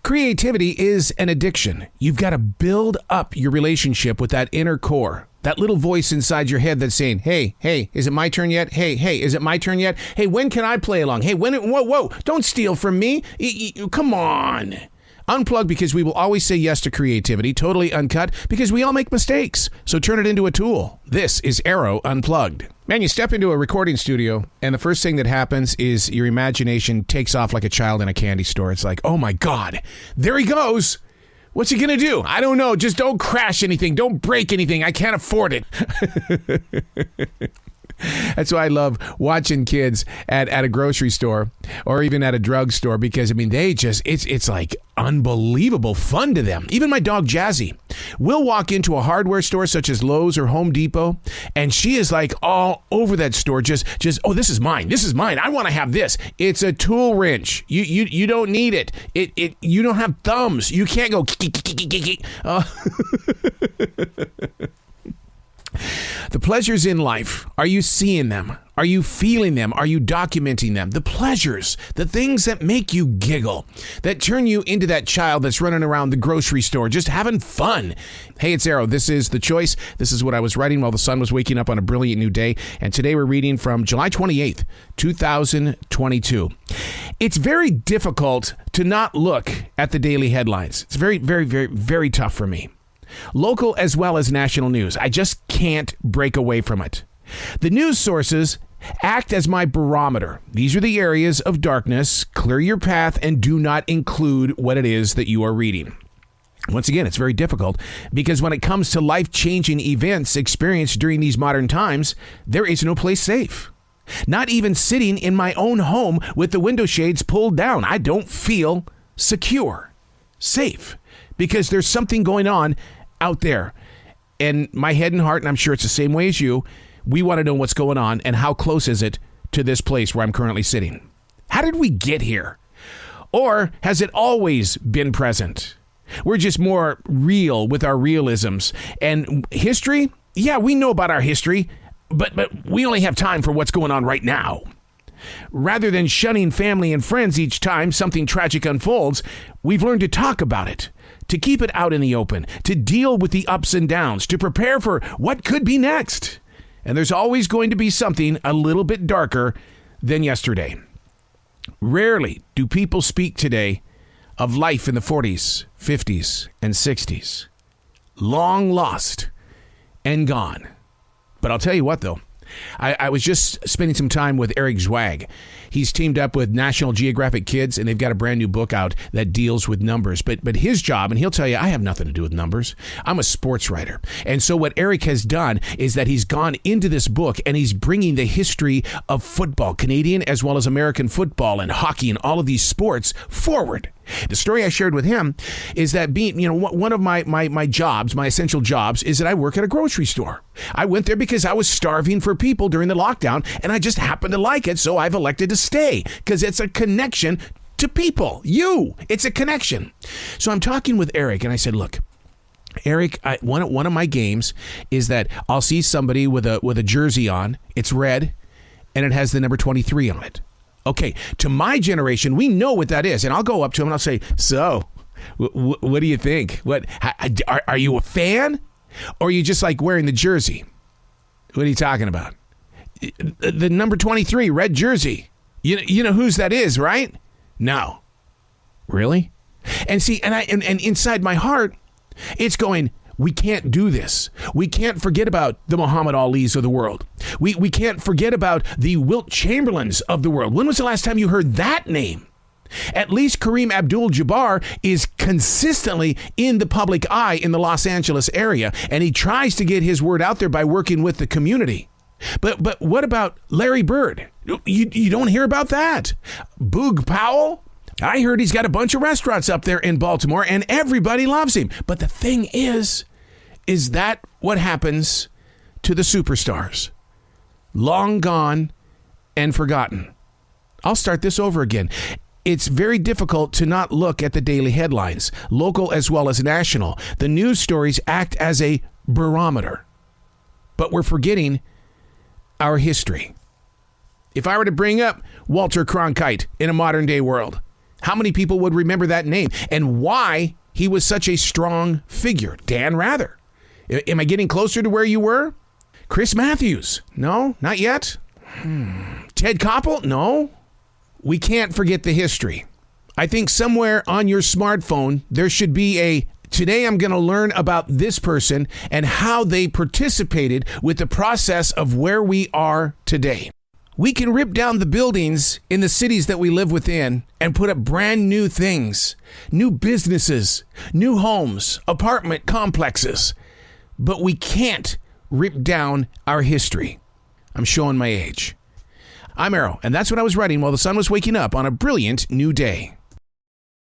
Creativity is an addiction. You've got to build up your relationship with that inner core. That little voice inside your head that's saying, hey, is it my turn yet? Hey, is it my turn yet? Hey, when can I play along? Hey, whoa, don't steal from me. Come on. Unplugged, because we will always say yes to creativity. Totally uncut, because we all make mistakes. So turn it into a tool. This is Arroe Unplugged. Man, you step into a recording studio, and the first thing that happens is your imagination takes off like a child in a candy store. It's like, oh my God, there he goes. What's he going to do? I don't know. Just don't crash anything. Don't break anything. I can't afford it. That's why I love watching kids at a grocery store or even at a drugstore, because, I mean, they just, it's like unbelievable fun to them. Even my dog Jazzy will walk into a hardware store such as Lowe's or Home Depot, and she is like all over that store. Just, oh, this is mine. This is mine. I want to have this. It's a tool wrench. You don't need it. You don't have thumbs. You can't go. The pleasures in life, are you seeing them? Are you feeling them? Are you documenting them? The pleasures, the things that make you giggle, that turn you into that child that's running around the grocery store, just having fun. Hey, it's Arroe. This is The Choice. This is what I was writing while the sun was waking up on a brilliant new day. And today we're reading from July 28th, 2022. It's very difficult to not look at the daily headlines. It's very, very, very, very tough for me. Local as well as national news. I just can't break away from it. The news sources act as my barometer. These are the areas of darkness. Clear your path and do not include what it is that you are reading. Once again, it's very difficult because when it comes to life-changing events experienced during these modern times, there is no place safe. Not even sitting in my own home with the window shades pulled down. I don't feel secure, safe, because there's something going on out there. And my head and heart, and I'm sure it's the same way as you, we want to know what's going on and how close is it to this place where I'm currently sitting. How did we get here? Or has it always been present? We're just more real with our realisms. And history? Yeah, we know about our history, but we only have time for what's going on right now. Rather than shunning family and friends each time something tragic unfolds, we've learned to talk about it, to keep it out in the open, to deal with the ups and downs, to prepare for what could be next. And there's always going to be something a little bit darker than yesterday. Rarely do people speak today of life in the 40s, 50s, and 60s. Long lost and gone. But I'll tell you what, though. I was just spending some time with Eric Zwag. He's teamed up with National Geographic Kids, and they've got a brand new book out that deals with numbers. But his job, and he'll tell you, I have nothing to do with numbers. I'm a sports writer. And so what Eric has done is that he's gone into this book, and he's bringing the history of football, Canadian as well as American football and hockey and all of these sports forward. The story I shared with him is that being, one of my jobs, my essential jobs, is that I work at a grocery store. I went there because I was starving for people during the lockdown, and I just happened to like it, so I've elected to stay because it's a connection to people. It's a connection. So I'm talking with Eric, and I said, look, Eric, one of my games is that I'll see somebody with a jersey on. It's red, and it has the number 23 on it. Okay, to my generation, we know what that is. And I'll go up to him and I'll say, so, what do you think? Are you a fan? Or are you just like wearing the jersey? What are you talking about? The number 23, red jersey. You know whose that is, right? No. Really? And see, and inside my heart, it's going, we can't do this. We can't forget about the Muhammad Alis of the world. We can't forget about the Wilt Chamberlains of the world. When was the last time you heard that name? At least Kareem Abdul-Jabbar is consistently in the public eye in the Los Angeles area, and he tries to get his word out there by working with the community. But what about Larry Bird? You don't hear about that. Boog Powell? I heard he's got a bunch of restaurants up there in Baltimore, and everybody loves him. But the thing is that what happens to the superstars? Long gone and forgotten. I'll start this over again. It's very difficult to not look at the daily headlines, local as well as national. The news stories act as a barometer. But we're forgetting our history. If I were to bring up Walter Cronkite in a modern day world, How many people would remember that name and why he was such a strong figure? Dan Rather. Am I getting closer to where you were? Chris Matthews. No, not yet. Ted Koppel. No. We can't forget the history. I think somewhere on your smartphone, there should be today I'm going to learn about this person and how they participated with the process of where we are today. We can rip down the buildings in the cities that we live within and put up brand new things, new businesses, new homes, apartment complexes. But we can't rip down our history. I'm showing my age. I'm Arroe, and that's what I was writing while the sun was waking up on a brilliant new day.